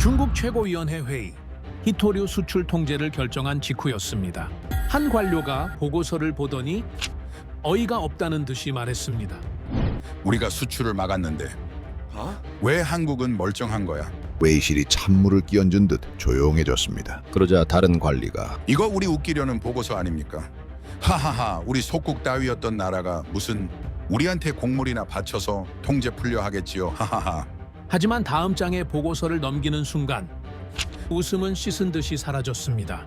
중국 최고위원회 회의, 히토류 수출 통제를 결정한 직후였습니다. 한 관료가 보고서를 보더니 어이가 없다는 듯이 말했습니다. 우리가 수출을 막았는데 왜 한국은 멀쩡한 거야? 회의실이 찬물을 끼얹은 듯 조용해졌습니다. 그러자 다른 관리가 이거 우리 웃기려는 보고서 아닙니까? 하하하, 우리 속국 따위였던 나라가 무슨 우리한테 곡물이나 바쳐서 통제 풀려 하겠지요. 하하하. 하지만 다음 장에 보고서를 넘기는 순간 웃음은 씻은 듯이 사라졌습니다.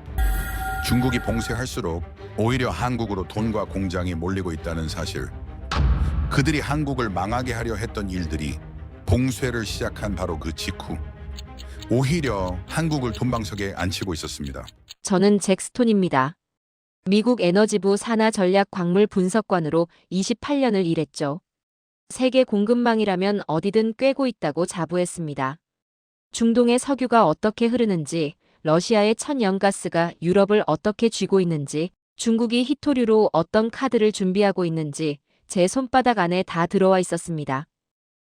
중국이 봉쇄할수록 오히려 한국으로 돈과 공장이 몰리고 있다는 사실. 그들이 한국을 망하게 하려 했던 일들이 봉쇄를 시작한 바로 그 직후 오히려 한국을 돈방석에 앉히고 있었습니다. 저는 잭스톤입니다. 미국 에너지부 산하전략광물분석관으로 28년을 일했죠. 세계 공급망이라면 어디든 꿰고 있다고 자부했습니다. 중동의 석유가 어떻게 흐르는지, 러시아의 천연가스가 유럽을 어떻게 쥐고 있는지, 중국이 히토류로 어떤 카드를 준비하고 있는지 제 손바닥 안에 다 들어와 있었습니다.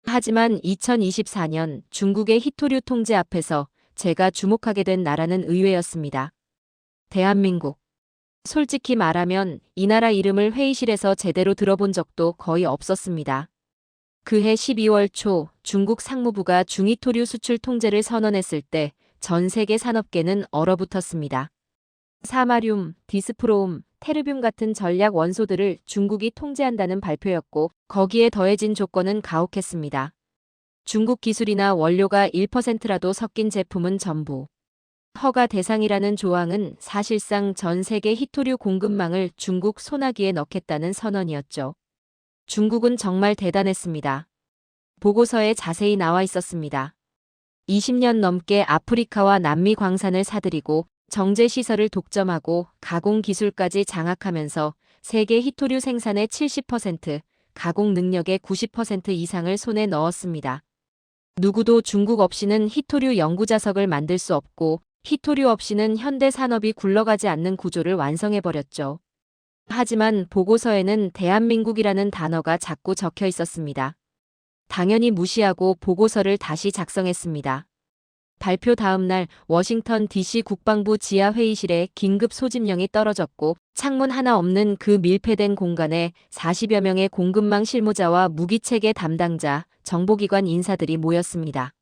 하지만 2024년 중국의 히토류 통제 앞에서 제가 주목하게 된 나라는 의외였습니다. 대한민국. 솔직히 말하면 이 나라 이름을 회의실에서 제대로 들어본 적도 거의 없었습니다. 그해 12월 초 중국 상무부가 중히토류 수출 통제를 선언했을 때 전 세계 산업계는 얼어붙었습니다. 사마륨, 디스프롬, 테르뷴 같은 전략 원소들을 중국이 통제한다는 발표였고 거기에 더해진 조건은 가혹했습니다. 중국 기술이나 원료가 1%라도 섞인 제품은 전부 허가 대상이라는 조항은 사실상 전 세계 히토류 공급망을 중국 소나기에 넣겠다는 선언이었죠. 중국은 정말 대단했습니다. 보고서에 자세히 나와 있었습니다. 20년 넘게 아프리카와 남미 광산을 사들이고 정제시설을 독점하고 가공기술까지 장악하면서 세계 히토류 생산의 70%, 가공 능력의 90% 이상을 손에 넣었습니다. 누구도 중국 없이는 히토류 연구자석을 만들 수 없고 히토류 없이는 현대 산업이 굴러가지 않는 구조를 완성해버렸죠. 하지만 보고서에는 대한민국이라는 단어가 자꾸 적혀 있었습니다. 당연히 무시하고 보고서를 다시 작성했습니다. 발표 다음 날 워싱턴 DC 국방부 지하 회의실에 긴급 소집령이 떨어졌고 창문 하나 없는 그 밀폐된 공간에 40여 명의 공급망 실무자와 무기체계 담당자, 정보기관 인사들이 모였습니다.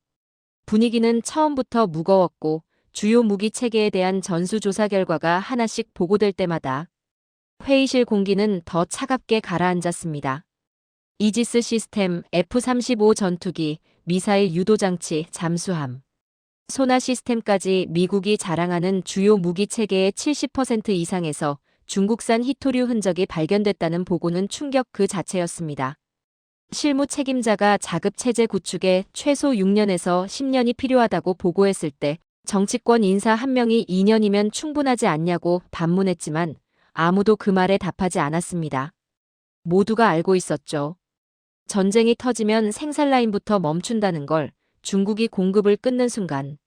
분위기는 처음부터 무거웠고 주요 무기 체계에 대한 전수조사 결과가 하나씩 보고될 때마다 회의실 공기는 더 차갑게 가라앉았습니다. 이지스 시스템, F-35 전투기, 미사일 유도장치, 잠수함, 소나 시스템까지 미국이 자랑하는 주요 무기 체계의 70% 이상에서 중국산 히토류 흔적이 발견됐다는 보고는 충격 그 자체였습니다. 실무 책임자가 자급 체제 구축에 최소 6년에서 10년이 필요하다고 보고했을 때 정치권 인사 한 명이 2년이면 충분하지 않냐고 반문했지만 아무도 그 말에 답하지 않았습니다. 모두가 알고 있었죠. 전쟁이 터지면 생산라인부터 멈춘다는 걸, 중국이 공급을 끊는 순간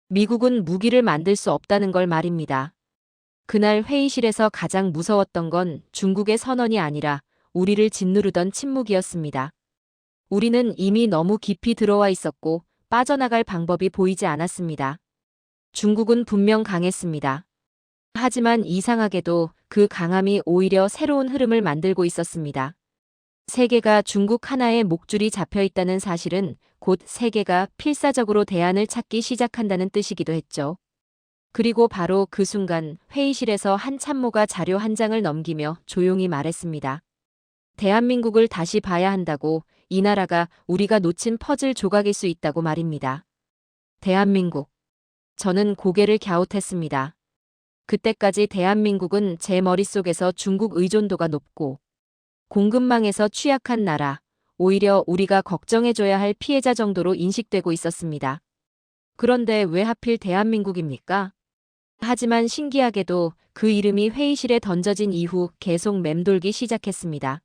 미국은 무기를 만들 수 없다는 걸 말입니다. 그날 회의실에서 가장 무서웠던 건 중국의 선언이 아니라 우리를 짓누르던 침묵이었습니다. 우리는 이미 너무 깊이 들어와 있었고 빠져나갈 방법이 보이지 않았습니다. 중국은 분명 강했습니다. 하지만 이상하게도 그 강함이 오히려 새로운 흐름을 만들고 있었습니다. 세계가 중국 하나의 목줄이 잡혀 있다는 사실은 곧 세계가 필사적으로 대안을 찾기 시작한다는 뜻이기도 했죠. 그리고 바로 그 순간 회의실에서 한 참모가 자료 한 장을 넘기며 조용히 말했습니다. 대한민국을 다시 봐야 한다고, 이 나라가 우리가 놓친 퍼즐 조각일 수 있다고 말입니다. 대한민국. 저는 고개를 갸웃했습니다. 그때까지 대한민국은 제 머릿속에서 중국 의존도가 높고 공급망에서 취약한 나라, 오히려 우리가 걱정해줘야 할 피해자 정도로 인식되고 있었습니다. 그런데 왜 하필 대한민국입니까? 하지만 신기하게도 그 이름이 회의실에 던져진 이후 계속 맴돌기 시작했습니다.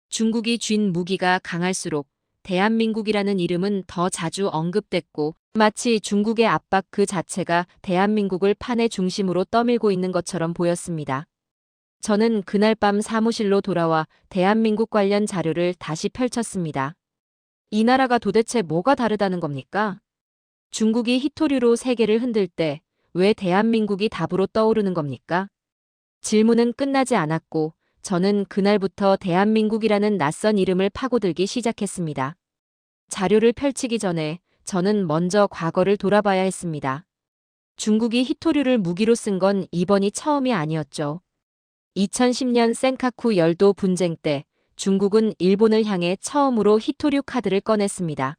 중국이 쥔 무기가 강할수록 대한민국이라는 이름은 더 자주 언급됐고 마치 중국의 압박 그 자체가 대한민국을 판의 중심으로 떠밀고 있는 것처럼 보였습니다. 저는 그날 밤 사무실로 돌아와 대한민국 관련 자료를 다시 펼쳤습니다. 이 나라가 도대체 뭐가 다르다는 겁니까? 중국이 히토류로 세계를 흔들 때 왜 대한민국이 답으로 떠오르는 겁니까? 질문은 끝나지 않았고 저는 그날부터 대한민국이라는 낯선 이름을 파고들기 시작했습니다. 자료를 펼치기 전에 저는 먼저 과거를 돌아봐야 했습니다. 중국이 히토류를 무기로 쓴 건 이번이 처음이 아니었죠. 2010년 센카쿠 열도 분쟁 때 중국은 일본을 향해 처음으로 히토류 카드를 꺼냈습니다.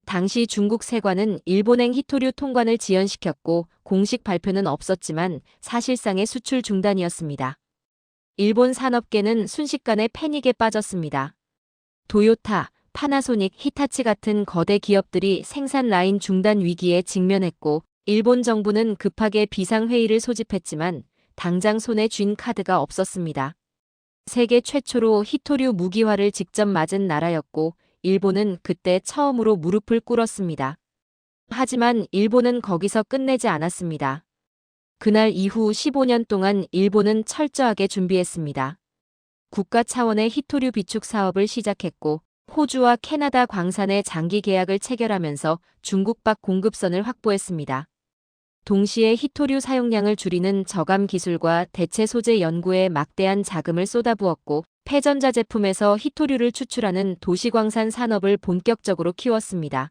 당시 중국 세관은 일본행 히토류 통관을 지연시켰고 공식 발표는 없었지만 사실상의 수출 중단이었습니다. 일본 산업계는 순식간에 패닉에 빠졌습니다. 도요타, 파나소닉, 히타치 같은 거대 기업들이 생산 라인 중단 위기에 직면했고 일본 정부는 급하게 비상회의를 소집했지만 당장 손에 쥔 카드가 없었습니다. 세계 최초로 히토류 무기화를 직접 맞은 나라였고 일본은 그때 처음으로 무릎을 꿇었습니다. 하지만 일본은 거기서 끝내지 않았습니다. 그날 이후 15년 동안 일본은 철저하게 준비했습니다. 국가 차원의 히토류 비축 사업을 시작했고 호주와 캐나다 광산의 장기 계약을 체결하면서 중국박 공급선을 확보했습니다. 동시에 히토류 사용량을 줄이는 저감 기술과 대체 소재 연구에 막대한 자금을 쏟아부었고 폐전자 제품에서 히토류를 추출하는 도시광산 산업을 본격적으로 키웠습니다.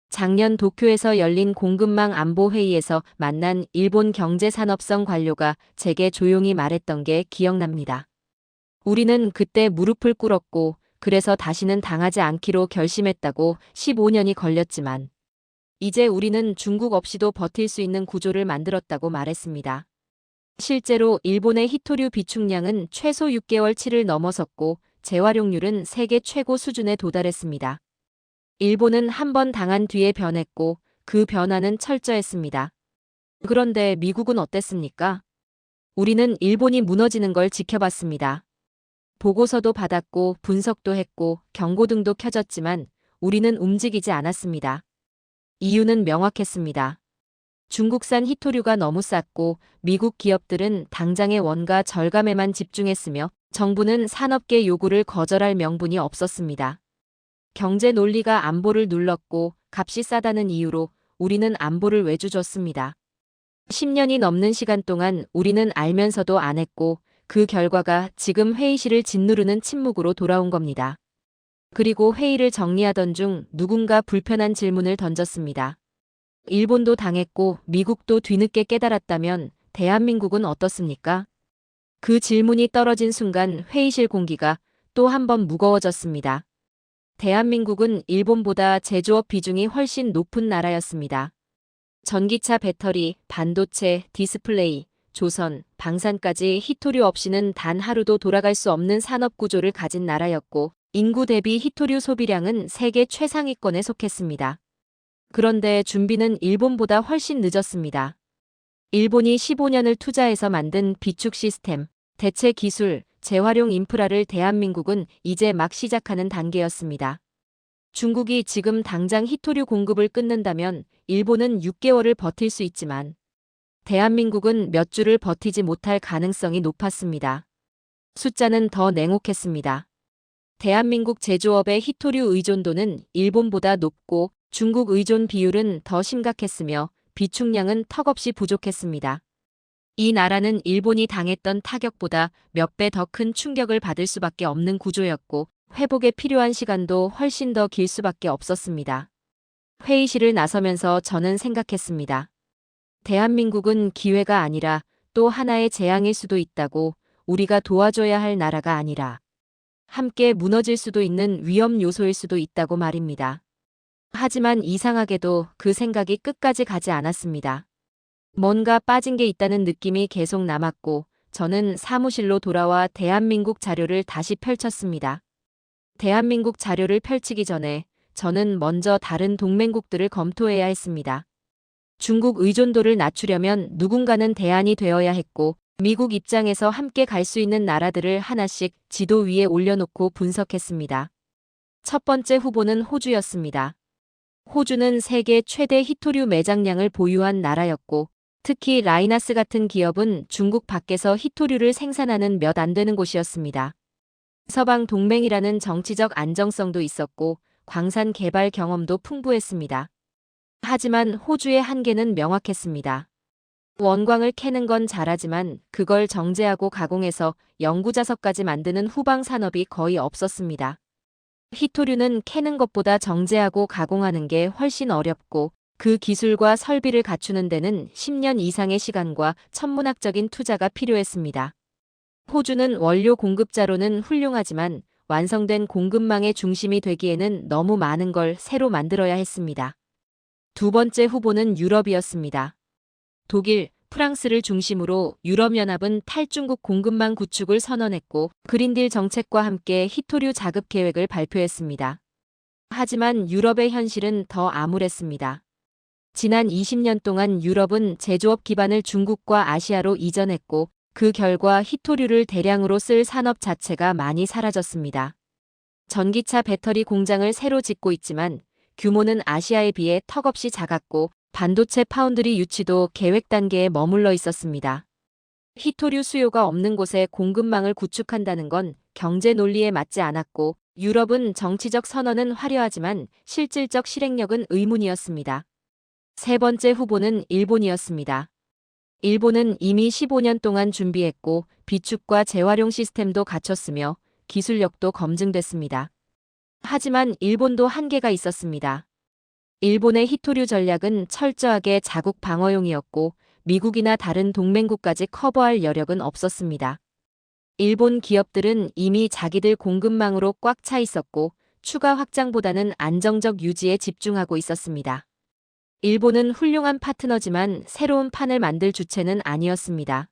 작년 도쿄에서 열린 공급망 안보 회의에서 만난 일본 경제산업성 관료가 제게 조용히 말했던 게 기억납니다. 우리는 그때 무릎을 꿇었고 그래서 다시는 당하지 않기로 결심했다고 15년이 걸렸지만 이제 우리는 중국 없이도 버틸 수 있는 구조를 만들었다고 말했습니다. 실제로 일본의 히토류 비축량은 최소 6개월치를 넘어섰고 재활용률은 세계 최고 수준에 도달했습니다. 일본은 한 번 당한 뒤에 변했고 그 변화는 철저했습니다. 그런데 미국은 어땠습니까? 우리는 일본이 무너지는 걸 지켜봤습니다. 보고서도 받았고 분석도 했고 경고등도 켜졌지만 우리는 움직이지 않았습니다. 이유는 명확했습니다. 중국산 히토류가 너무 쌌고 미국 기업들은 당장의 원가 절감에만 집중했으며 정부는 산업계 요구를 거절할 명분이 없었습니다. 경제 논리가 안보를 눌렀고 값이 싸다는 이유로 우리는 안보를 외주줬습니다. 10년이 넘는 시간 동안 우리는 알면서도 안 했고 그 결과가 지금 회의실을 짓누르는 침묵으로 돌아온 겁니다. 그리고 회의를 정리하던 중 누군가 불편한 질문을 던졌습니다. 일본도 당했고 미국도 뒤늦게 깨달았다면 대한민국은 어떻습니까? 그 질문이 떨어진 순간 회의실 공기가 또 한 번 무거워졌습니다. 대한민국은 일본보다 제조업 비중이 훨씬 높은 나라였습니다. 전기차 배터리, 반도체, 디스플레이, 조선, 방산까지 히토류 없이는 단 하루도 돌아갈 수 없는 산업 구조를 가진 나라였고 인구 대비 히토류 소비량은 세계 최상위권에 속했습니다. 그런데 준비는 일본보다 훨씬 늦었습니다. 일본이 15년을 투자해서 만든 비축 시스템, 대체 기술, 재활용 인프라를 대한민국은 이제 막 시작하는 단계였습니다. 중국이 지금 당장 히토류 공급을 끊는다면 일본은 6개월을 버틸 수 있지만 대한민국은 몇 주를 버티지 못할 가능성이 높았습니다. 숫자는 더 냉혹했습니다. 대한민국 제조업의 히토류 의존도는 일본보다 높고 중국 의존 비율은 더 심각했으며 비축량은 턱없이 부족했습니다. 이 나라는 일본이 당했던 타격보다 몇 배 더 큰 충격을 받을 수밖에 없는 구조였고 회복에 필요한 시간도 훨씬 더 길 수밖에 없었습니다. 회의실을 나서면서 저는 생각했습니다. 대한민국은 기회가 아니라 또 하나의 재앙일 수도 있다고, 우리가 도와줘야 할 나라가 아니라 함께 무너질 수도 있는 위험 요소일 수도 있다고 말입니다. 하지만 이상하게도 그 생각이 끝까지 가지 않았습니다. 뭔가 빠진 게 있다는 느낌이 계속 남았고 저는 사무실로 돌아와 대한민국 자료를 다시 펼쳤습니다. 대한민국 자료를 펼치기 전에 저는 먼저 다른 동맹국들을 검토해야 했습니다. 중국 의존도를 낮추려면 누군가는 대안이 되어야 했고 미국 입장에서 함께 갈 수 있는 나라들을 하나씩 지도 위에 올려놓고 분석했습니다. 첫 번째 후보는 호주였습니다. 호주는 세계 최대 히토류 매장량을 보유한 나라였고 특히 라이나스 같은 기업은 중국 밖에서 히토류를 생산하는 몇 안 되는 곳이었습니다. 서방 동맹이라는 정치적 안정성도 있었고 광산 개발 경험도 풍부했습니다. 하지만 호주의 한계는 명확했습니다. 원광을 캐는 건 잘하지만 그걸 정제하고 가공해서 영구자석까지 만드는 후방 산업이 거의 없었습니다. 히토류는 캐는 것보다 정제하고 가공하는 게 훨씬 어렵고 그 기술과 설비를 갖추는 데는 10년 이상의 시간과 천문학적인 투자가 필요했습니다. 호주는 원료 공급자로는 훌륭하지만 완성된 공급망의 중심이 되기에는 너무 많은 걸 새로 만들어야 했습니다. 두 번째 후보는 유럽이었습니다. 독일, 프랑스를 중심으로 유럽연합은 탈중국 공급망 구축을 선언했고 그린딜 정책과 함께 히토류 자급 계획을 발표했습니다. 하지만 유럽의 현실은 더 암울했습니다. 지난 20년 동안 유럽은 제조업 기반을 중국과 아시아로 이전했고 그 결과 히토류를 대량으로 쓸 산업 자체가 많이 사라졌습니다. 전기차 배터리 공장을 새로 짓고 있지만 규모는 아시아에 비해 턱없이 작았고 반도체 파운드리 유치도 계획 단계에 머물러 있었습니다. 히토류 수요가 없는 곳에 공급망을 구축한다는 건 경제 논리에 맞지 않았고 유럽은 정치적 선언은 화려하지만 실질적 실행력은 의문이었습니다. 세 번째 후보는 일본이었습니다. 일본은 이미 15년 동안 준비했고 비축과 재활용 시스템도 갖췄으며 기술력도 검증됐습니다. 하지만 일본도 한계가 있었습니다. 일본의 히토류 전략은 철저하게 자국 방어용이었고 미국이나 다른 동맹국까지 커버할 여력은 없었습니다. 일본 기업들은 이미 자기들 공급망으로 꽉 차 있었고 추가 확장보다는 안정적 유지에 집중하고 있었습니다. 일본은 훌륭한 파트너지만 새로운 판을 만들 주체는 아니었습니다.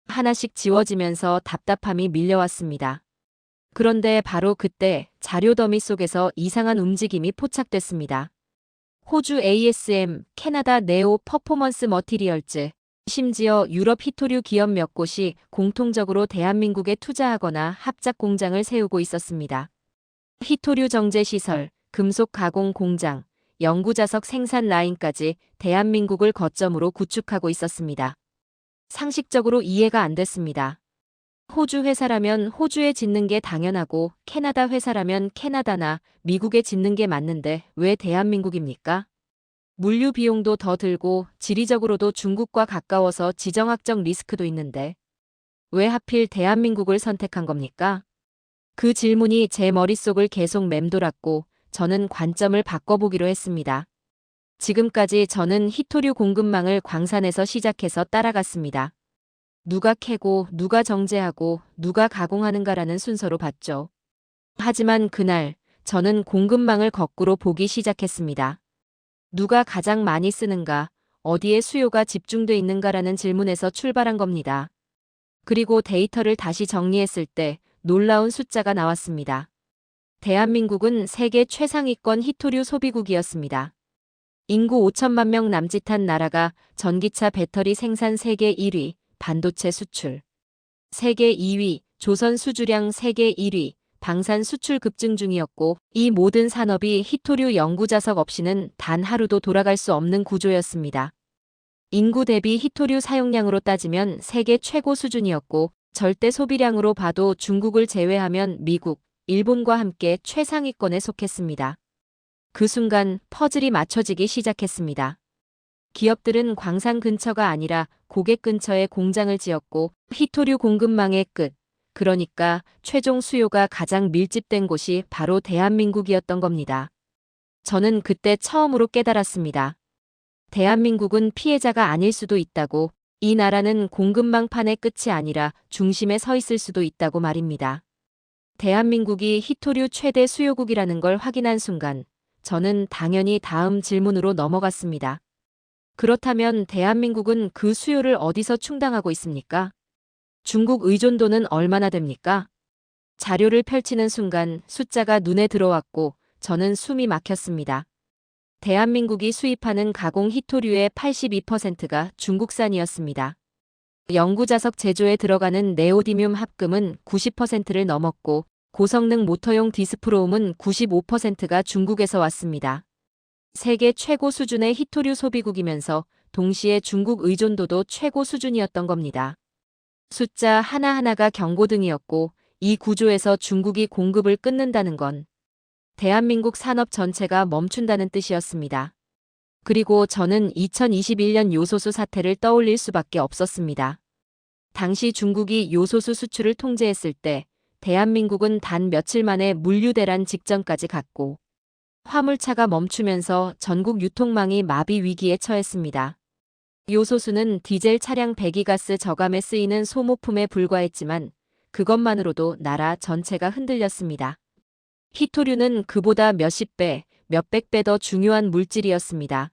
하나씩 지워지면서 답답함이 밀려왔습니다. 그런데 바로 그때 자료 더미 속에서 이상한 움직임이 포착됐습니다. 호주 ASM, 캐나다 네오 퍼포먼스 머티리얼즈, 심지어 유럽 히토류 기업 몇 곳이 공통적으로 대한민국에 투자하거나 합작 공장을 세우고 있었습니다. 히토류 정제 시설, 금속 가공 공장, 영구자석 생산 라인까지 대한민국을 거점으로 구축하고 있었습니다. 상식적으로 이해가 안 됐습니다. 호주 회사라면 호주에 짓는 게 당연하고 캐나다 회사라면 캐나다나 미국에 짓는 게 맞는데 왜 대한민국입니까? 물류 비용도 더 들고 지리적으로도 중국과 가까워서 지정학적 리스크도 있는데 왜 하필 대한민국을 선택한 겁니까? 그 질문이 제 머릿속을 계속 맴돌았고 저는 관점을 바꿔보기로 했습니다. 지금까지 저는 히토류 공급망을 광산에서 시작해서 따라갔습니다. 누가 캐고 누가 정제하고 누가 가공하는가라는 순서로 봤죠. 하지만 그날 저는 공급망을 거꾸로 보기 시작했습니다. 누가 가장 많이 쓰는가, 어디에 수요가 집중돼 있는가라는 질문에서 출발한 겁니다. 그리고 데이터를 다시 정리했을 때 놀라운 숫자가 나왔습니다. 대한민국은 세계 최상위권 히토류 소비국이었습니다. 인구 5천만 명 남짓한 나라가 전기차 배터리 생산 세계 1위, 반도체 수출 세계 2위, 조선 수주량 세계 1위, 방산 수출 급증 중이었고 이 모든 산업이 히토류 영구자석 없이는 단 하루도 돌아갈 수 없는 구조였습니다. 인구 대비 히토류 사용량으로 따지면 세계 최고 수준이었고 절대 소비량으로 봐도 중국을 제외하면 미국, 일본과 함께 최상위권에 속했습니다. 그 순간 퍼즐이 맞춰지기 시작했습니다. 기업들은 광산 근처가 아니라 고객 근처에 공장을 지었고 히토류 공급망의 끝, 그러니까 최종 수요가 가장 밀집된 곳이 바로 대한민국이었던 겁니다. 저는 그때 처음으로 깨달았습니다. 대한민국은 피해자가 아닐 수도 있다고, 이 나라는 공급망판의 끝이 아니라 중심에 서 있을 수도 있다고 말입니다. 대한민국이 히토류 최대 수요국이라는 걸 확인한 순간 저는 당연히 다음 질문으로 넘어갔습니다. 그렇다면 대한민국은 그 수요를 어디서 충당하고 있습니까? 중국 의존도는 얼마나 됩니까? 자료를 펼치는 순간 숫자가 눈에 들어왔고 저는 숨이 막혔습니다. 대한민국이 수입하는 가공 히토류의 82%가 중국산이었습니다. 영구자석 제조에 들어가는 네오디뮴 합금은 90%를 넘었고 고성능 모터용 디스프로음은 95%가 중국에서 왔습니다. 세계 최고 수준의 히토류 소비국이면서 동시에 중국 의존도도 최고 수준이었던 겁니다. 숫자 하나하나가 경고등이었고 이 구조에서 중국이 공급을 끊는다는 건 대한민국 산업 전체가 멈춘다는 뜻이었습니다. 그리고 저는 2021년 요소수 사태를 떠올릴 수밖에 없었습니다. 당시 중국이 요소수 수출을 통제했을 때 대한민국은 단 며칠 만에 물류 대란 직전까지 갔고 화물차가 멈추면서 전국 유통망이 마비 위기에 처했습니다. 요소수는 디젤 차량 배기가스 저감에 쓰이는 소모품에 불과했지만 그것만으로도 나라 전체가 흔들렸습니다. 히토류는 그보다 몇십 배, 몇백 배 더 중요한 물질이었습니다.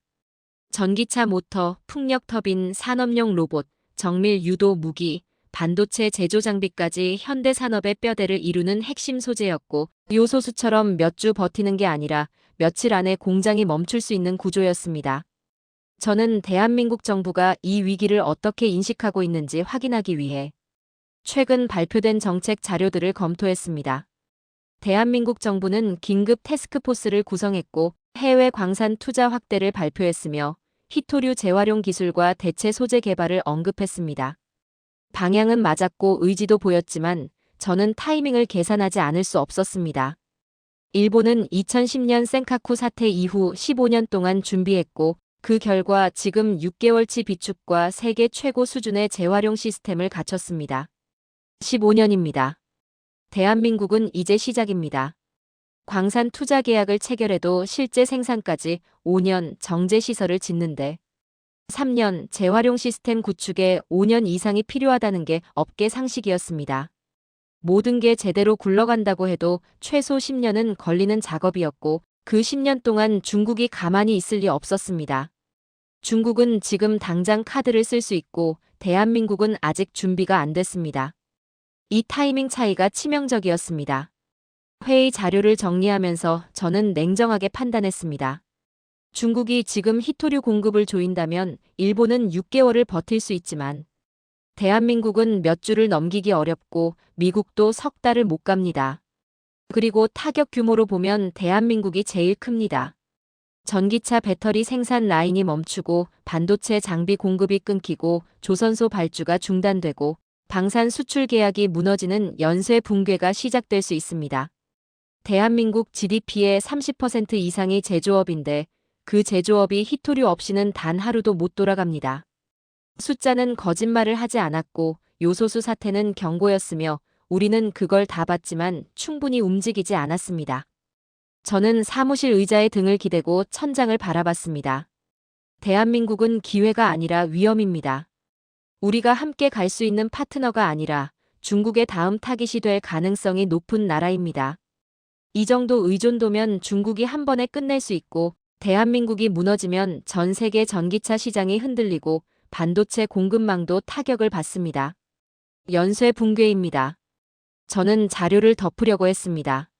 전기차 모터, 풍력 터빈, 산업용 로봇, 정밀 유도 무기, 반도체 제조 장비까지 현대 산업의 뼈대를 이루는 핵심 소재였고 요소수처럼 몇 주 버티는 게 아니라 며칠 안에 공장이 멈출 수 있는 구조였습니다. 저는 대한민국 정부가 이 위기를 어떻게 인식하고 있는지 확인하기 위해 최근 발표된 정책 자료들을 검토했습니다. 대한민국 정부는 긴급 태스크포스를 구성했고 해외 광산 투자 확대를 발표했으며 히토류 재활용 기술과 대체 소재 개발을 언급했습니다. 방향은 맞았고 의지도 보였지만 저는 타이밍을 계산하지 않을 수 없었습니다. 일본은 2010년 센카쿠 사태 이후 15년 동안 준비했고 그 결과 지금 6개월치 비축과 세계 최고 수준의 재활용 시스템을 갖췄습니다. 15년입니다. 대한민국은 이제 시작입니다. 광산 투자 계약을 체결해도 실제 생산까지 5년 정제 시설을 짓는데 3년 재활용 시스템 구축에 5년 이상이 필요하다는 게 업계 상식이었습니다. 모든 게 제대로 굴러간다고 해도 최소 10년은 걸리는 작업이었고 그 10년 동안 중국이 가만히 있을 리 없었습니다. 중국은 지금 당장 카드를 쓸 수 있고 대한민국은 아직 준비가 안 됐습니다. 이 타이밍 차이가 치명적이었습니다. 회의 자료를 정리하면서 저는 냉정하게 판단했습니다. 중국이 지금 히토류 공급을 조인다면 일본은 6개월을 버틸 수 있지만 대한민국은 몇 주를 넘기기 어렵고 미국도 석 달을 못 갑니다. 그리고 타격 규모로 보면 대한민국이 제일 큽니다. 전기차 배터리 생산 라인이 멈추고 반도체 장비 공급이 끊기고 조선소 발주가 중단되고 방산 수출 계약이 무너지는 연쇄 붕괴가 시작될 수 있습니다. 대한민국 GDP의 30% 이상이 제조업인데 그 제조업이 히토류 없이는 단 하루도 못 돌아갑니다. 숫자는 거짓말을 하지 않았고 요소수 사태는 경고였으며 우리는 그걸 다 봤지만 충분히 움직이지 않았습니다. 저는 사무실 의자에 등을 기대고 천장을 바라봤습니다. 대한민국은 기회가 아니라 위험입니다. 우리가 함께 갈 수 있는 파트너가 아니라 중국의 다음 타깃이 될 가능성이 높은 나라입니다. 이 정도 의존도면 중국이 한 번에 끝낼 수 있고 대한민국이 무너지면 전 세계 전기차 시장이 흔들리고 반도체 공급망도 타격을 받습니다. 연쇄 붕괴입니다. 저는 자료를 덮으려고 했습니다.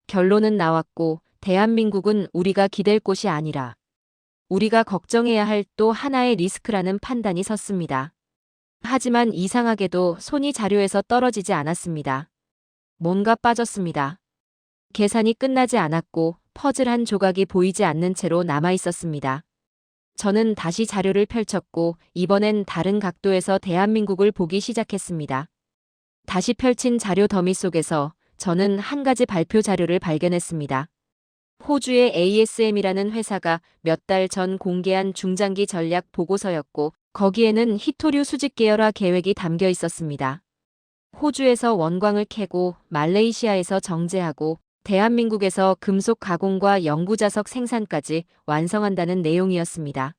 결론은 나왔고 대한민국은 우리가 기댈 곳이 아니라 우리가 걱정해야 할 또 하나의 리스크라는 판단이 섰습니다. 하지만 이상하게도 손이 자료에서 떨어지지 않았습니다. 뭔가 빠졌습니다. 계산이 끝나지 않았고 퍼즐 한 조각이 보이지 않는 채로 남아 있었습니다. 저는 다시 자료를 펼쳤고 이번엔 다른 각도에서 대한민국을 보기 시작했습니다. 다시 펼친 자료 더미 속에서 저는 한 가지 발표 자료를 발견했습니다. 호주의 ASM이라는 회사가 몇 달 전 공개한 중장기 전략 보고서였고 거기에는 히토류 수직 계열화 계획이 담겨 있었습니다. 호주에서 원광을 캐고 말레이시아에서 정제하고 대한민국에서 금속 가공과 연구자석 생산까지 완성한다는 내용이었습니다.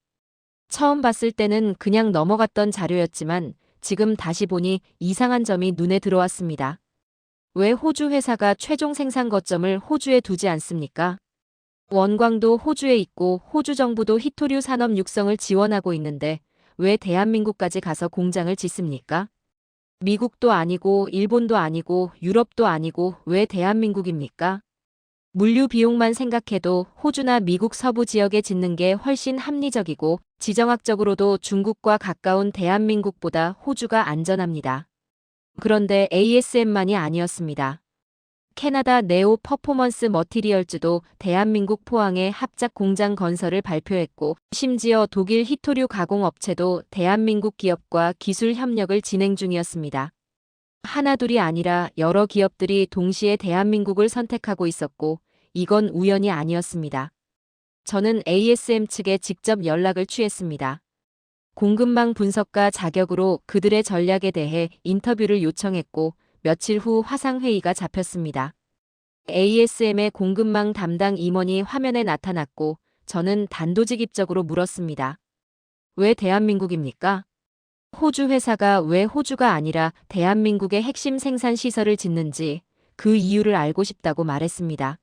처음 봤을 때는 그냥 넘어갔던 자료였지만 지금 다시 보니 이상한 점이 눈에 들어왔습니다. 왜 호주 회사가 최종 생산 거점을 호주에 두지 않습니까? 원광도 호주에 있고 호주 정부도 히토류 산업 육성을 지원하고 있는데 왜 대한민국까지 가서 공장을 짓습니까? 미국도 아니고 일본도 아니고 유럽도 아니고 왜 대한민국입니까? 물류 비용만 생각해도 호주나 미국 서부 지역에 짓는 게 훨씬 합리적이고 지정학적으로도 중국과 가까운 대한민국보다 호주가 안전합니다. 그런데 ASM만이 아니었습니다. 캐나다 네오 퍼포먼스 머티리얼즈도 대한민국 포항에 합작 공장 건설을 발표했고 심지어 독일 히토류 가공 업체도 대한민국 기업과 기술 협력을 진행 중이었습니다. 하나둘이 아니라 여러 기업들이 동시에 대한민국을 선택하고 있었고 이건 우연이 아니었습니다. 저는 ASM 측에 직접 연락을 취했습니다. 공급망 분석가 자격으로 그들의 전략에 대해 인터뷰를 요청했고 며칠 후 화상회의가 잡혔습니다. ASM의 공급망 담당 임원이 화면에 나타났고 저는 단도직입적으로 물었습니다. 왜 대한민국입니까? 호주 회사가 왜 호주가 아니라 대한민국의 핵심 생산 시설을 짓는지 그 이유를 알고 싶다고 말했습니다.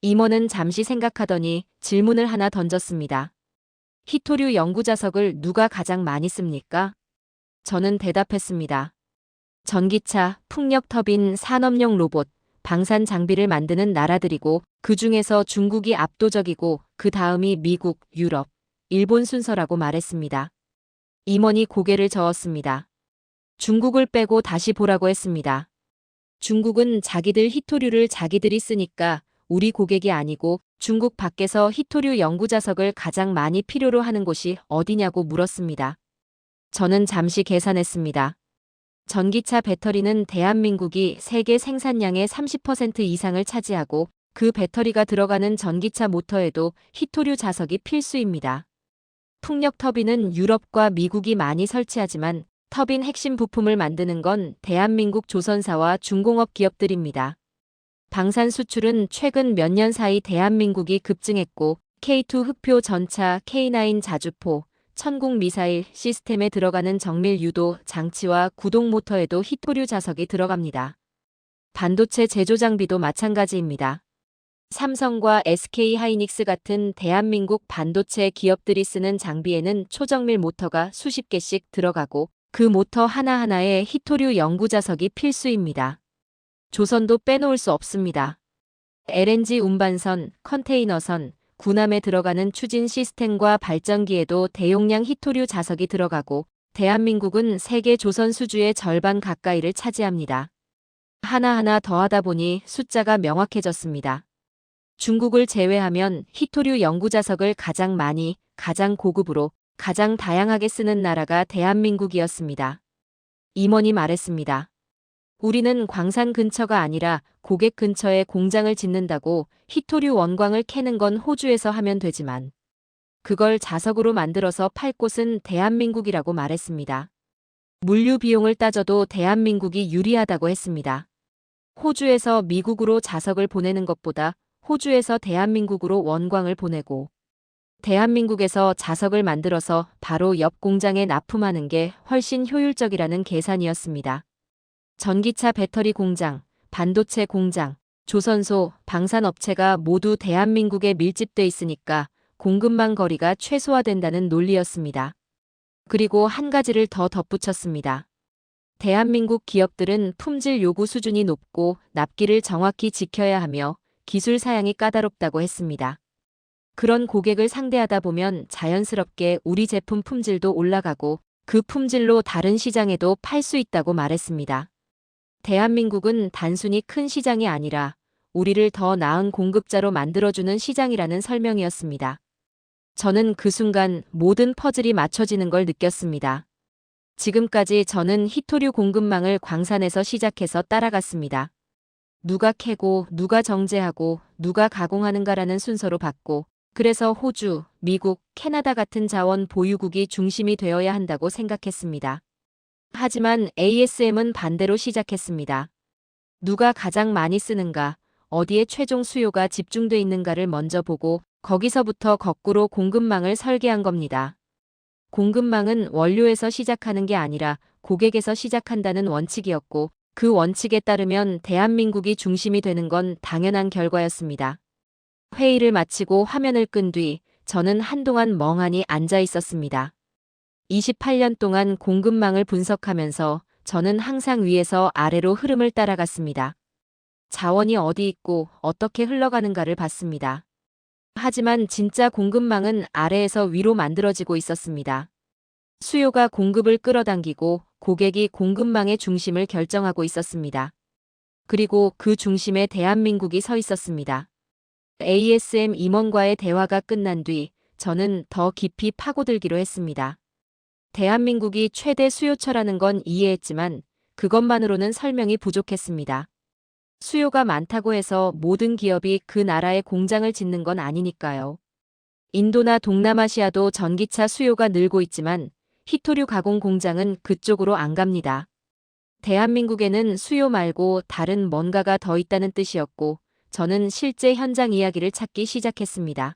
임원은 잠시 생각하더니 질문을 하나 던졌습니다. 히토류 연구 자석을 누가 가장 많이 씁니까? 저는 대답했습니다. 전기차, 풍력 터빈, 산업용 로봇, 방산 장비를 만드는 나라들이고 그 중에서 중국이 압도적이고 그 다음이 미국, 유럽, 일본 순서라고 말했습니다. 임원이 고개를 저었습니다. 중국을 빼고 다시 보라고 했습니다. 중국은 자기들 히토류를 자기들이 쓰니까 우리 고객이 아니고 중국 밖에서 히토류 연구 자석을 가장 많이 필요로 하는 곳이 어디냐고 물었습니다. 저는 잠시 계산했습니다. 전기차 배터리는 대한민국이 세계 생산량의 30% 이상을 차지하고 그 배터리가 들어가는 전기차 모터에도 히토류 자석이 필수입니다. 풍력 터빈은 유럽과 미국이 많이 설치하지만 터빈 핵심 부품을 만드는 건 대한민국 조선사와 중공업 기업들입니다. 방산 수출은 최근 몇 년 사이 대한민국이 급증했고 K2 흑표 전차, K9 자주포, 천궁 미사일 시스템에 들어가는 정밀 유도 장치와 구동 모터에도 히토류 자석이 들어갑니다. 반도체 제조 장비도 마찬가지입니다. 삼성과 SK 하이닉스 같은 대한민국 반도체 기업들이 쓰는 장비에는 초정밀 모터가 수십 개씩 들어가고 그 모터 하나하나에 히토류 연구 자석이 필수입니다. 조선도 빼놓을 수 없습니다. LNG 운반선, 컨테이너선, 군함에 들어가는 추진 시스템과 발전기에도 대용량 히토류 자석이 들어가고 대한민국은 세계 조선 수주의 절반 가까이를 차지합니다. 하나하나 더하다 보니 숫자가 명확해졌습니다. 중국을 제외하면 히토류 연구 자석을 가장 많이, 가장 고급으로, 가장 다양하게 쓰는 나라가 대한민국이었습니다. 임원이 말했습니다. 우리는 광산 근처가 아니라 고객 근처에 공장을 짓는다고 히토류 원광을 캐는 건 호주에서 하면 되지만 그걸 자석으로 만들어서 팔 곳은 대한민국이라고 말했습니다. 물류 비용을 따져도 대한민국이 유리하다고 했습니다. 호주에서 미국으로 자석을 보내는 것보다 호주에서 대한민국으로 원광을 보내고 대한민국에서 자석을 만들어서 바로 옆 공장에 납품하는 게 훨씬 효율적이라는 계산이었습니다. 전기차 배터리 공장, 반도체 공장, 조선소, 방산업체가 모두 대한민국에 밀집돼 있으니까 공급망 거리가 최소화된다는 논리였습니다. 그리고 한 가지를 더 덧붙였습니다. 대한민국 기업들은 품질 요구 수준이 높고 납기를 정확히 지켜야 하며 기술 사양이 까다롭다고 했습니다. 그런 고객을 상대하다 보면 자연스럽게 우리 제품 품질도 올라가고 그 품질로 다른 시장에도 팔 수 있다고 말했습니다. 대한민국은 단순히 큰 시장이 아니라 우리를 더 나은 공급자로 만들어주는 시장이라는 설명이었습니다. 저는 그 순간 모든 퍼즐이 맞춰지는 걸 느꼈습니다. 지금까지 저는 히토류 공급망을 광산에서 시작해서 따라갔습니다. 누가 캐고 누가 정제하고 누가 가공하는가라는 순서로 봤고 그래서 호주, 미국, 캐나다 같은 자원 보유국이 중심이 되어야 한다고 생각했습니다. 하지만 ASM은 반대로 시작했습니다. 누가 가장 많이 쓰는가, 어디에 최종 수요가 집중돼 있는가를 먼저 보고 거기서부터 거꾸로 공급망을 설계한 겁니다. 공급망은 원료에서 시작하는 게 아니라 고객에서 시작한다는 원칙이었고 그 원칙에 따르면 대한민국이 중심이 되는 건 당연한 결과였습니다. 회의를 마치고 화면을 끈 뒤 저는 한동안 멍하니 앉아 있었습니다. 28년 동안 공급망을 분석하면서 저는 항상 위에서 아래로 흐름을 따라갔습니다. 자원이 어디 있고 어떻게 흘러가는가를 봤습니다. 하지만 진짜 공급망은 아래에서 위로 만들어지고 있었습니다. 수요가 공급을 끌어당기고 고객이 공급망의 중심을 결정하고 있었습니다. 그리고 그 중심에 대한민국이 서 있었습니다. ASM 임원과의 대화가 끝난 뒤 저는 더 깊이 파고들기로 했습니다. 대한민국이 최대 수요처라는 건 이해했지만 그것만으로는 설명이 부족했습니다. 수요가 많다고 해서 모든 기업이 그 나라에 공장을 짓는 건 아니니까요. 인도나 동남아시아도 전기차 수요가 늘고 있지만 히토류 가공 공장은 그쪽으로 안 갑니다. 대한민국에는 수요 말고 다른 뭔가가 더 있다는 뜻이었고 저는 실제 현장 이야기를 찾기 시작했습니다.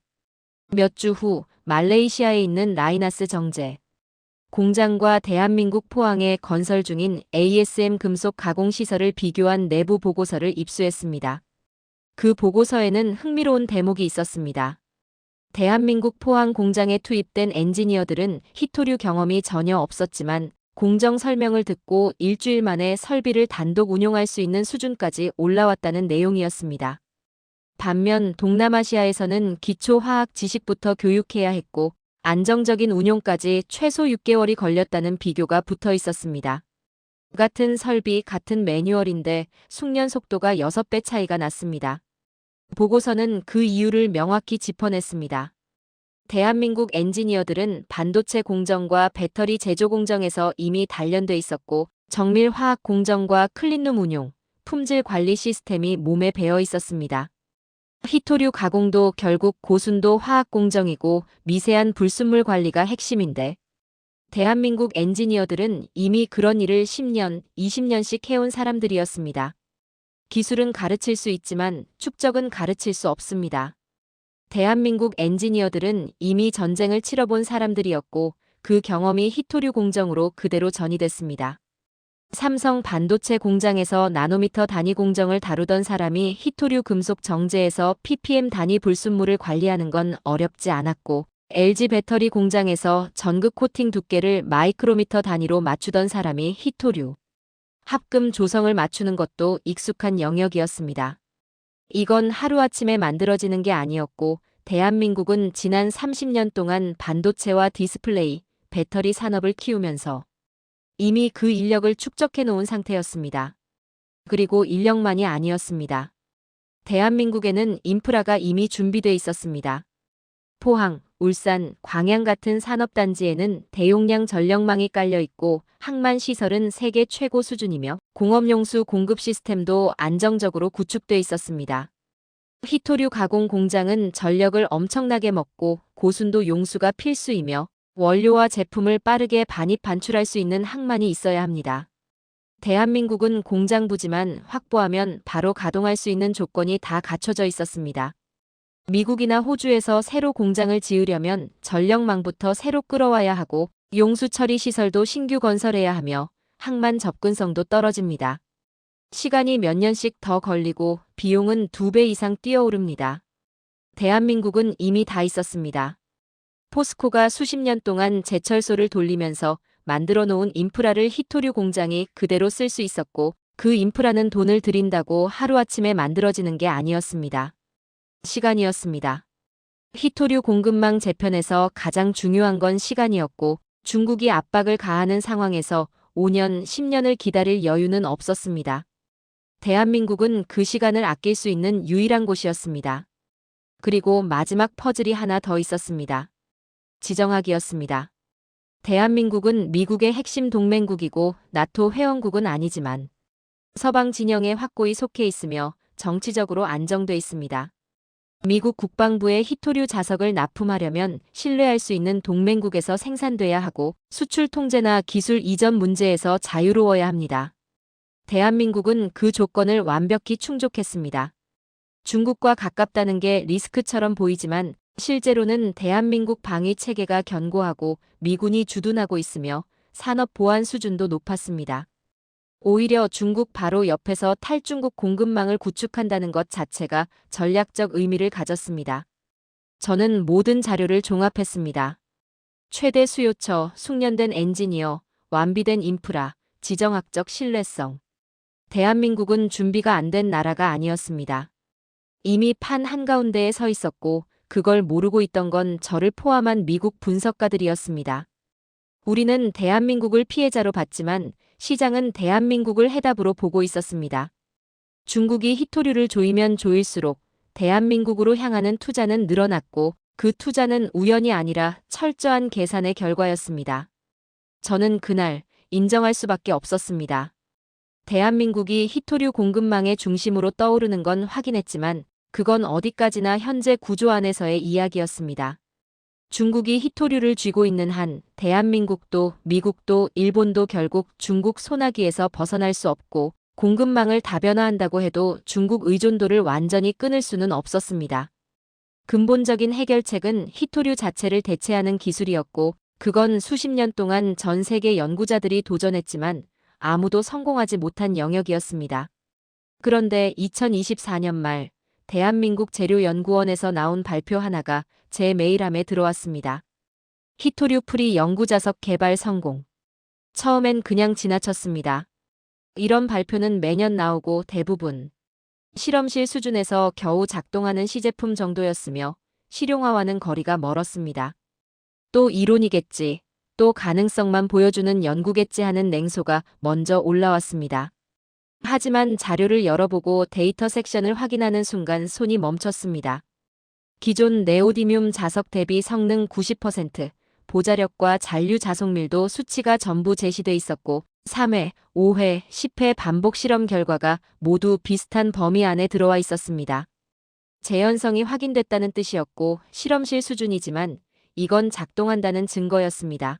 몇 주 후 말레이시아에 있는 라이나스 정제 공장과 대한민국 포항에 건설 중인 ASM 금속 가공 시설을 비교한 내부 보고서를 입수했습니다. 그 보고서에는 흥미로운 대목이 있었습니다. 대한민국 포항 공장에 투입된 엔지니어들은 히토류 경험이 전혀 없었지만 공정 설명을 듣고 일주일 만에 설비를 단독 운용할 수 있는 수준까지 올라왔다는 내용이었습니다. 반면 동남아시아에서는 기초 화학 지식부터 교육해야 했고 안정적인 운용까지 최소 6개월이 걸렸다는 비교가 붙어 있었습니다. 같은 설비, 같은 매뉴얼인데 숙련 속도가 6배 차이가 났습니다. 보고서는 그 이유를 명확히 짚어냈습니다. 대한민국 엔지니어들은 반도체 공정과 배터리 제조 공정에서 이미 단련돼 있었고 정밀 화학 공정과 클린룸 운용, 품질 관리 시스템이 몸에 배어 있었습니다. 히토류 가공도 결국 고순도 화학 공정이고 미세한 불순물 관리가 핵심인데 대한민국 엔지니어들은 이미 그런 일을 10년, 20년씩 해온 사람들이었습니다. 기술은 가르칠 수 있지만 축적은 가르칠 수 없습니다. 대한민국 엔지니어들은 이미 전쟁을 치러본 사람들이었고 그 경험이 히토류 공정으로 그대로 전이됐습니다. 삼성 반도체 공장에서 나노미터 단위 공정을 다루던 사람이 히토류 금속 정제에서 ppm 단위 불순물을 관리하는 건 어렵지 않았고 LG 배터리 공장에서 전극 코팅 두께를 마이크로미터 단위로 맞추던 사람이 히토류 합금 조성을 맞추는 것도 익숙한 영역이었습니다. 이건 하루아침에 만들어지는 게 아니었고 대한민국은 지난 30년 동안 반도체와 디스플레이, 배터리 산업을 키우면서 이미 그 인력을 축적해 놓은 상태였습니다. 그리고 인력만이 아니었습니다. 대한민국에는 인프라가 이미 준비돼 있었습니다. 포항, 울산, 광양 같은 산업단지에는 대용량 전력망이 깔려 있고 항만 시설은 세계 최고 수준이며 공업용수 공급 시스템도 안정적으로 구축돼 있었습니다. 히토류 가공 공장은 전력을 엄청나게 먹고 고순도 용수가 필수이며 원료와 제품을 빠르게 반입 반출할 수 있는 항만이 있어야 합니다. 대한민국은 공장부지만 확보하면 바로 가동할 수 있는 조건이 다 갖춰져 있었습니다. 미국이나 호주에서 새로 공장을 지으려면 전력망부터 새로 끌어와야 하고 용수 처리 시설도 신규 건설해야 하며 항만 접근성도 떨어집니다. 시간이 몇 년씩 더 걸리고 비용은 2배 이상 뛰어오릅니다. 대한민국은 이미 다 있었습니다. 포스코가 수십 년 동안 제철소를 돌리면서 만들어 놓은 인프라를 히토류 공장이 그대로 쓸 수 있었고 그 인프라는 돈을 들인다고 하루아침에 만들어지는 게 아니었습니다. 시간이었습니다. 히토류 공급망 재편에서 가장 중요한 건 시간이었고 중국이 압박을 가하는 상황에서 5년, 10년을 기다릴 여유는 없었습니다. 대한민국은 그 시간을 아낄 수 있는 유일한 곳이었습니다. 그리고 마지막 퍼즐이 하나 더 있었습니다. 지정학이었습니다. 대한민국은 미국의 핵심 동맹국이고 나토 회원국은 아니지만 서방 진영에 확고히 속해 있으며 정치적으로 안정돼 있습니다. 미국 국방부에 히토류 자석을 납품하려면 신뢰할 수 있는 동맹국에서 생산돼야 하고 수출 통제나 기술 이전 문제에서 자유로워야 합니다. 대한민국은 그 조건을 완벽히 충족했습니다. 중국과 가깝다는 게 리스크처럼 보이지만 실제로는 대한민국 방위 체계가 견고하고 미군이 주둔하고 있으며 산업 보안 수준도 높았습니다. 오히려 중국 바로 옆에서 탈중국 공급망을 구축한다는 것 자체가 전략적 의미를 가졌습니다. 저는 모든 자료를 종합했습니다. 최대 수요처, 숙련된 엔지니어, 완비된 인프라, 지정학적 신뢰성. 대한민국은 준비가 안 된 나라가 아니었습니다. 이미 판 한가운데에 서 있었고 그걸 모르고 있던 건 저를 포함한 미국 분석가들이었습니다. 우리는 대한민국을 피해자로 봤지만 시장은 대한민국을 해답으로 보고 있었습니다. 중국이 히토류를 조이면 조일수록 대한민국으로 향하는 투자는 늘어났고 그 투자는 우연이 아니라 철저한 계산의 결과였습니다. 저는 그날 인정할 수밖에 없었습니다. 대한민국이 히토류 공급망의 중심으로 떠오르는 건 확인했지만 그건 어디까지나 현재 구조 안에서의 이야기였습니다. 중국이 히토류를 쥐고 있는 한 대한민국도 미국도 일본도 결국 중국 소나기에서 벗어날 수 없고 공급망을 다변화한다고 해도 중국 의존도를 완전히 끊을 수는 없었습니다. 근본적인 해결책은 히토류 자체를 대체하는 기술이었고 그건 수십 년 동안 전 세계 연구자들이 도전했지만 아무도 성공하지 못한 영역이었습니다. 그런데 2024년 말 대한민국 재료연구원에서 나온 발표 하나가 제 메일함에 들어왔습니다. 히토류 프리 연구자석 개발 성공. 처음엔 그냥 지나쳤습니다. 이런 발표는 매년 나오고 대부분 실험실 수준에서 겨우 작동하는 시제품 정도였으며 실용화와는 거리가 멀었습니다. 또 이론이겠지, 또 가능성만 보여주는 연구겠지 하는 냉소가 먼저 올라왔습니다. 하지만 자료를 열어보고 데이터 섹션을 확인하는 순간 손이 멈췄습니다. 기존 네오디뮴 자석 대비 성능 90%, 보자력과 잔류 자석밀도 수치가 전부 제시돼 있었고 3회, 5회, 10회 반복 실험 결과가 모두 비슷한 범위 안에 들어와 있었습니다. 재현성이 확인됐다는 뜻이었고 실험실 수준이지만 이건 작동한다는 증거였습니다.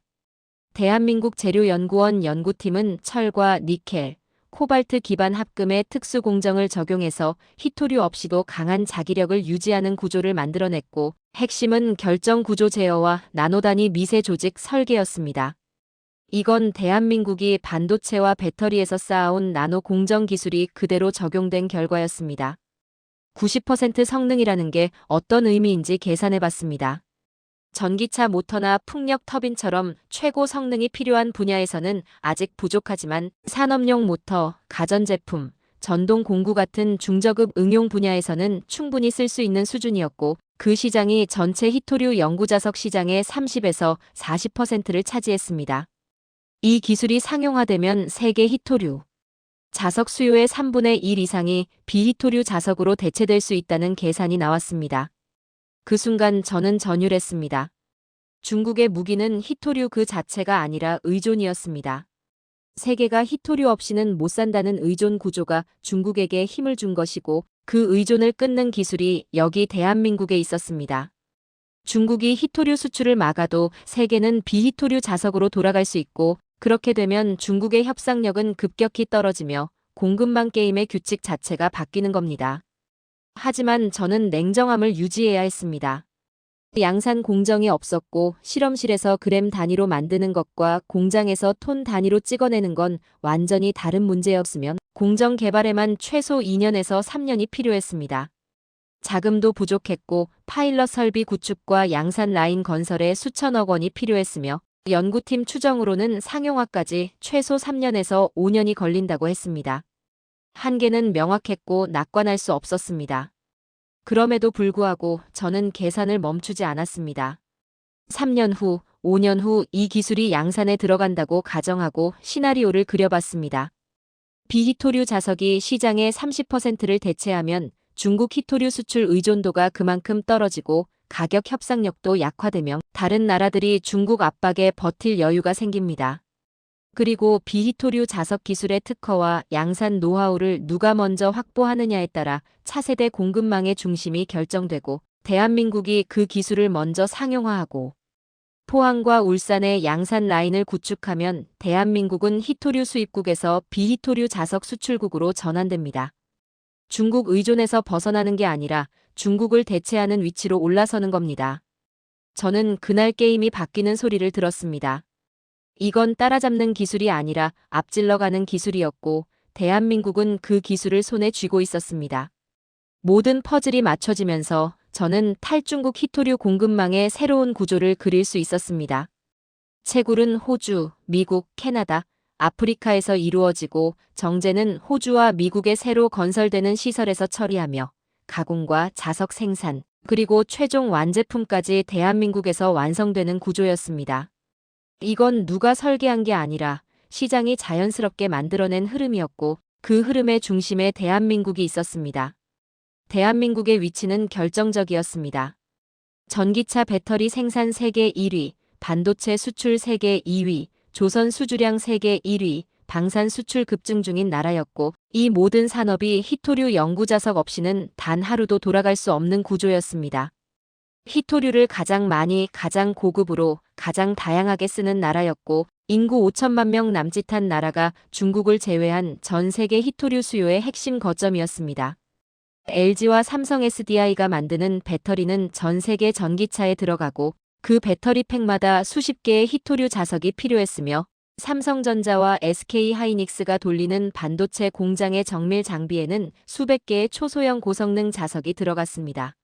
대한민국 재료연구원 연구팀은 철과 니켈, 코발트 기반 합금의 특수 공정을 적용해서 히토류 없이도 강한 자기력을 유지하는 구조를 만들어냈고 핵심은 결정 구조 제어와 나노단위 미세 조직 설계였습니다. 이건 대한민국이 반도체와 배터리에서 쌓아온 나노 공정 기술이 그대로 적용된 결과였습니다. 90% 성능이라는 게 어떤 의미인지 계산해봤습니다. 전기차 모터나 풍력 터빈처럼 최고 성능이 필요한 분야에서는 아직 부족하지만 산업용 모터, 가전제품, 전동 공구 같은 중저급 응용 분야에서는 충분히 쓸 수 있는 수준이었고 그 시장이 전체 히토류 연구자석 시장의 30에서 40%를 차지했습니다. 이 기술이 상용화되면 세계 히토류 자석 수요의 3분의 1 이상이 비히토류 자석으로 대체될 수 있다는 계산이 나왔습니다. 그 순간 저는 전율했습니다. 중국의 무기는 히토류 그 자체가 아니라 의존이었습니다. 세계가 히토류 없이는 못 산다는 의존 구조가 중국에게 힘을 준 것이고 그 의존을 끊는 기술이 여기 대한민국에 있었습니다. 중국이 히토류 수출을 막아도 세계는 비히토류 자석으로 돌아갈 수 있고 그렇게 되면 중국의 협상력은 급격히 떨어지며 공급망 게임의 규칙 자체가 바뀌는 겁니다. 하지만 저는 냉정함을 유지해야 했습니다. 양산 공정이 없었고 실험실에서 그램 단위로 만드는 것과 공장에서 톤 단위로 찍어내는 건 완전히 다른 문제였으면 공정 개발에만 최소 2년에서 3년이 필요했습니다. 자금도 부족했고 파일럿 설비 구축과 양산 라인 건설에 수천억 원이 필요했으며 연구팀 추정으로는 상용화까지 최소 3년에서 5년이 걸린다고 했습니다. 한계는 명확했고 낙관할 수 없었습니다. 그럼에도 불구하고 저는 계산을 멈추지 않았습니다. 3년 후, 5년 후 이 기술이 양산에 들어간다고 가정하고 시나리오를 그려봤습니다. 비히토류 자석이 시장의 30%를 대체하면 중국 히토류 수출 의존도가 그만큼 떨어지고 가격 협상력도 약화되며 다른 나라들이 중국 압박에 버틸 여유가 생깁니다. 그리고 비히토류 자석 기술의 특허와 양산 노하우를 누가 먼저 확보하느냐에 따라 차세대 공급망의 중심이 결정되고 대한민국이 그 기술을 먼저 상용화하고 포항과 울산의 양산 라인을 구축하면 대한민국은 히토류 수입국에서 비히토류 자석 수출국으로 전환됩니다. 중국 의존에서 벗어나는 게 아니라 중국을 대체하는 위치로 올라서는 겁니다. 저는 그날 게임이 바뀌는 소리를 들었습니다. 이건 따라잡는 기술이 아니라 앞질러가는 기술이었고 대한민국은 그 기술을 손에 쥐고 있었습니다. 모든 퍼즐이 맞춰지면서 저는 탈중국 히토류 공급망의 새로운 구조를 그릴 수 있었습니다. 채굴은 호주, 미국, 캐나다, 아프리카에서 이루어지고 정제는 호주와 미국의 새로 건설되는 시설에서 처리하며 가공과 자석 생산, 그리고 최종 완제품까지 대한민국에서 완성되는 구조였습니다. 이건 누가 설계한 게 아니라 시장이 자연스럽게 만들어낸 흐름이었고 그 흐름의 중심에 대한민국이 있었습니다. 대한민국의 위치는 결정적이었습니다. 전기차 배터리 생산 세계 1위, 반도체 수출 세계 2위, 조선 수주량 세계 1위, 방산 수출 급증 중인 나라였고 이 모든 산업이 히토류 연구자석 없이는 단 하루도 돌아갈 수 없는 구조였습니다. 히토류를 가장 많이, 가장 고급으로, 가장 다양하게 쓰는 나라였고 인구 5천만 명 남짓한 나라가 중국을 제외한 전 세계 히토류 수요의 핵심 거점이었습니다. LG와 삼성 SDI가 만드는 배터리는 전 세계 전기차에 들어가고 그 배터리 팩마다 수십 개의 히토류 자석이 필요했으며 삼성전자와 SK하이닉스가 돌리는 반도체 공장의 정밀 장비에는 수백 개의 초소형 고성능 자석이 들어갔습니다.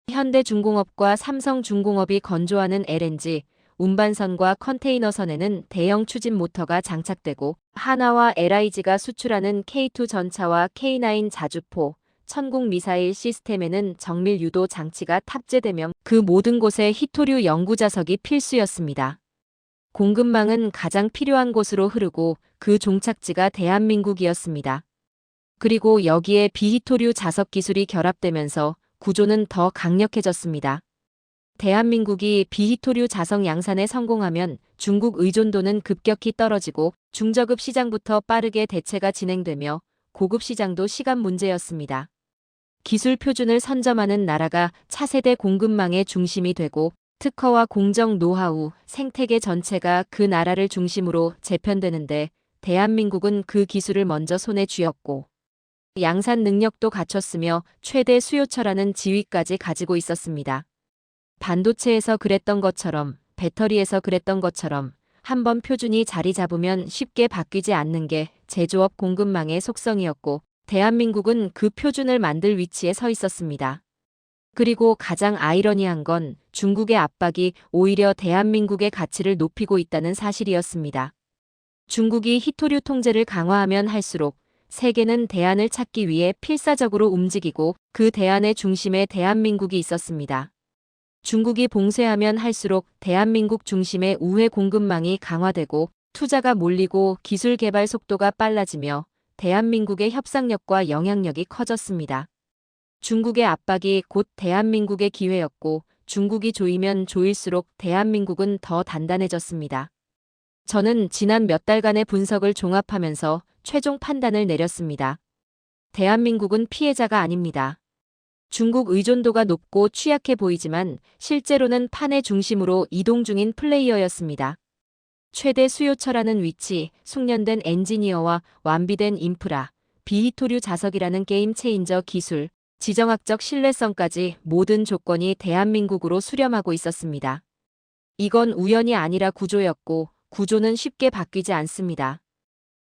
현대중공업과 삼성중공업이 건조하는 LNG, 운반선과 컨테이너선에는 대형 추진 모터가 장착되고 하나와 LIG가 수출하는 K2 전차와 K9 자주포, 천국 미사일 시스템에는 정밀 유도 장치가 탑재되며 그 모든 곳에 히토류 연구 자석이 필수였습니다. 공급망은 가장 필요한 곳으로 흐르고 그 종착지가 대한민국이었습니다. 그리고 여기에 비히토류 자석 기술이 결합되면서 구조는 더 강력해졌습니다. 대한민국이 비히토류 자석 양산에 성공하면 중국 의존도는 급격히 떨어지고 중저급 시장부터 빠르게 대체가 진행되며 고급 시장도 시간 문제였습니다. 기술 표준을 선점하는 나라가 차세대 공급망의 중심이 되고 특허와 공정 노하우, 생태계 전체가 그 나라를 중심으로 재편되는데 대한민국은 그 기술을 먼저 손에 쥐었고 양산 능력도 갖췄으며 최대 수요처라는 지위까지 가지고 있었습니다. 반도체에서 그랬던 것처럼 배터리에서 그랬던 것처럼 한번 표준이 자리 잡으면 쉽게 바뀌지 않는 게 제조업 공급망의 속성이었고 대한민국은 그 표준을 만들 위치에 서 있었습니다. 그리고 가장 아이러니한 건 중국의 압박이 오히려 대한민국의 가치를 높이고 있다는 사실이었습니다. 중국이 히토류 통제를 강화하면 할수록 세계는 대안을 찾기 위해 필사적으로 움직이고 그 대안의 중심에 대한민국이 있었습니다. 중국이 봉쇄하면 할수록 대한민국 중심의 우회 공급망이 강화되고 투자가 몰리고 기술 개발 속도가 빨라지며 대한민국의 협상력과 영향력이 커졌습니다. 중국의 압박이 곧 대한민국의 기회였고 중국이 조이면 조일수록 대한민국은 더 단단해졌습니다. 저는 지난 몇 달간의 분석을 종합하면서 최종 판단을 내렸습니다. 대한민국은 피해자가 아닙니다. 중국 의존도가 높고 취약해 보이지만 실제로는 판의 중심으로 이동 중인 플레이어였습니다. 최대 수요처라는 위치, 숙련된 엔지니어와 완비된 인프라, 비히토류 자석이라는 게임 체인저 기술, 지정학적 신뢰성까지 모든 조건이 대한민국으로 수렴하고 있었습니다. 이건 우연이 아니라 구조였고 구조는 쉽게 바뀌지 않습니다.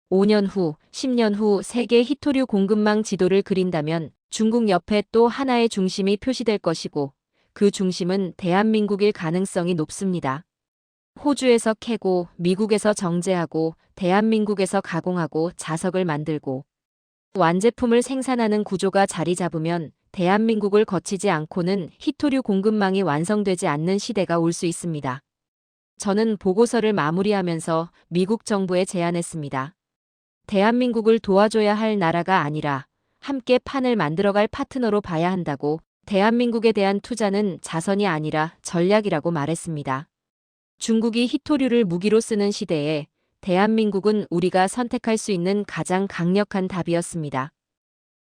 5년 후, 10년 후 세계 히토류 공급망 지도를 그린다면 중국 옆에 또 하나의 중심이 표시될 것이고 그 중심은 대한민국일 가능성이 높습니다. 호주에서 캐고 미국에서 정제하고 대한민국에서 가공하고 자석을 만들고 완제품을 생산하는 구조가 자리 잡으면 대한민국을 거치지 않고는 히토류 공급망이 완성되지 않는 시대가 올 수 있습니다. 저는 보고서를 마무리하면서 미국 정부에 제안했습니다. 대한민국을 도와줘야 할 나라가 아니라 함께 판을 만들어갈 파트너로 봐야 한다고 대한민국에 대한 투자는 자선이 아니라 전략이라고 말했습니다. 중국이 히토류를 무기로 쓰는 시대에 대한민국은 우리가 선택할 수 있는 가장 강력한 답이었습니다.